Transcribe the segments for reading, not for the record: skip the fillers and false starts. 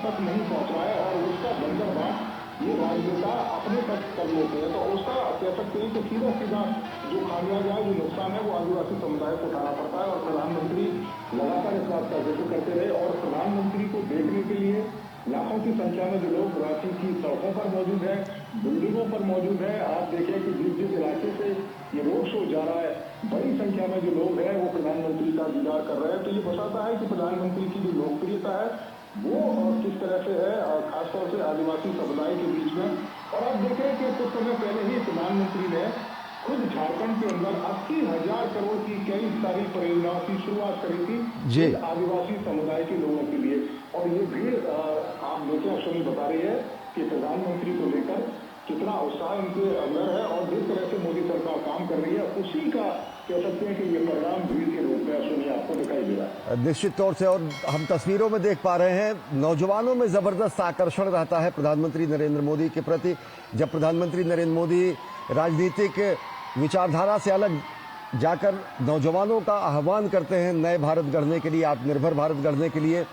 तक नहीं पहुंच रहा है और उसका बंदरगाह ये राजनेता अपने तक कर लेते हैं, तो उसका कह सकते हैं कि सीधा सीधा जो खामियाजा है, जो नुकसान है, वो आदिवासी समुदाय को उठाना पड़ता है। और प्रधानमंत्री लगातार इस बात का जिक्र करते रहे और प्रधानमंत्री को देखने के लिए लाखों की संख्या में जो लोग रांची की सड़कों पर मौजूद है, बिल्डिंगों पर मौजूद है। आप देखें कि जिस जिस इलाके से ये रोड शो जा रहा है, बड़ी संख्या में जो लोग हैं वो प्रधानमंत्री का दीदार कर रहे हैं। तो ये बताता है कि प्रधानमंत्री की जो लोकप्रियता है वो किस तरह से है, खासतौर से आदिवासी समुदाय के बीच में। और आप देखें कि कुछ समय पहले ही प्रधानमंत्री ने खुद झारखंड के अंदर 80,000 करोड़ की कई सारी परियोजनाओं की शुरुआत करी थी आदिवासी समुदाय के लोगों के लिए। और ये भीड़ आप देखें, अश्विनी बता रही है कि प्रधानमंत्री को लेकर कितना उत्साह इनके अंदर है और जिस तरह से मोदी सरकार काम कर रही है, उसी का कह सकते हैं कि ये परिणाम भीड़ के रूप में अश्विनी आपको दिखाई दे रहा है। निश्चित तौर से, और हम तस्वीरों में देख पा रहे हैं नौजवानों में जबरदस्त आकर्षण रहता है प्रधानमंत्री नरेंद्र मोदी के प्रति। जब प्रधानमंत्री नरेंद्र मोदी राजनीतिक विचारधारा से अलग जाकर नौजवानों का आह्वान करते हैं नए भारत गढ़ने के लिए, आत्मनिर्भर भारत गढ़ने के लिए,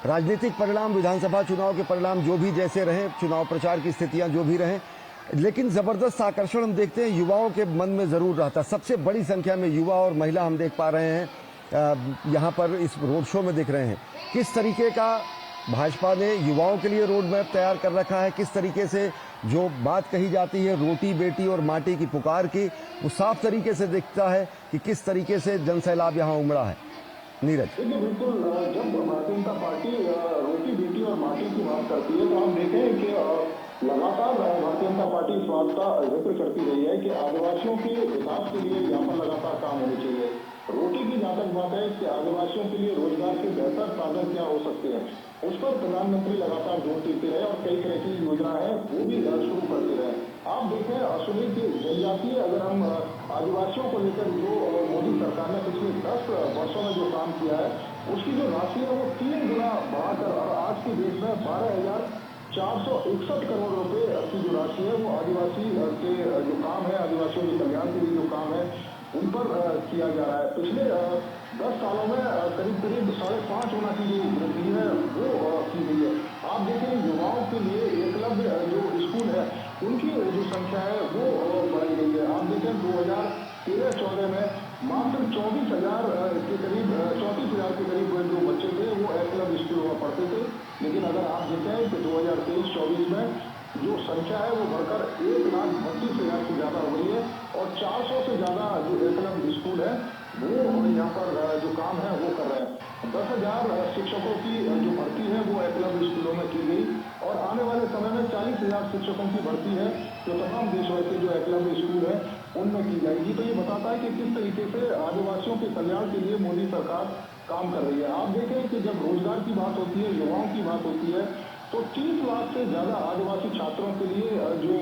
राजनीतिक परिणाम, विधानसभा चुनाव के परिणाम जो भी जैसे रहे, चुनाव प्रचार की स्थितियां जो भी रहें, लेकिन जबरदस्त आकर्षण हम देखते हैं युवाओं के मन में जरूर रहता है। सबसे बड़ी संख्या में युवा और महिला हम देख पा रहे हैं यहाँ पर इस रोड शो में दिख रहे हैं। किस तरीके का भाजपा ने युवाओं के लिए रोड मैप तैयार कर रखा है, किस तरीके से जो बात कही जाती है रोटी बेटी और माटी की पुकार की, वो साफ तरीके से दिखता है कि किस तरीके से जनसैलाब यहाँ उमड़ा है। नीरज, देखिए बिल्कुल, जब भारतीय जनता पार्टी रोटी बेटी और माटी की बात करती है तो हम देखें कि लगातार भारतीय जनता पार्टी इस बात का जिक्र करती रही है कि आदिवासियों के विकास के लिए यहाँ पर लगातार काम होने चाहिए। रोटी की जहाँ तक बात है कि आदिवासियों के लिए रोजगार के बेहतर साधन क्या हो सकते हैं, उस पर प्रधानमंत्री लगातार जोर देते रहे और कई तरह की योजना है वो भी शुरू करते रहे। आप देखें अश्विनी की जनजातीय, अगर हम आदिवासियों को लेकर जो मोदी सरकार ने पिछले 10 वर्षों में जो काम किया है, उसकी जो राशि है वो 3 गुना बढ़ाकर और आज की डेट में 12,461 करोड़ रुपए की जो राशि है वो आदिवासी के जो काम है, आदिवासियों के कल्याण के लिए जो काम है उन पर किया जा रहा है। पिछले 10 सालों में करीब 5.5 गुना की जो वृद्धि है वो की गई है। आप देखें युवाओं के लिए एकलव्य जो स्कूल है उनकी जो संख्या है वो बढ़ाई गई है। आप देखें 2013-14 में मात्र 24,000 के करीब 34,000 के करीब जो बच्चे थे वो एकलव्य स्कूलों में पढ़ते थे, लेकिन अगर आप देखें कि 2023-24 में जो संख्या है वो बढ़कर 1,32,000 से ज्यादा हो गई है और 400 से ज्यादा जो एकलव्य स्कूल है वो यहाँ पर जो काम है वो कर रहे हैं। 10,000 शिक्षकों की जो भर्ती है वो एकलव्य स्कूलों में की गई और आने वाले समय में 40,000 शिक्षकों की भर्ती है जो तमाम देश भर के जो एकलव्य स्कूल है उनमें की जाएगी। तो ये बताता है कि किस तरीके से आदिवासियों के कल्याण के लिए मोदी सरकार काम कर रही है। आप देखें कि जब रोजगार की बात होती है, युवाओं की बात होती है, तो 30 लाख से ज्यादा आदिवासी छात्रों के लिए जो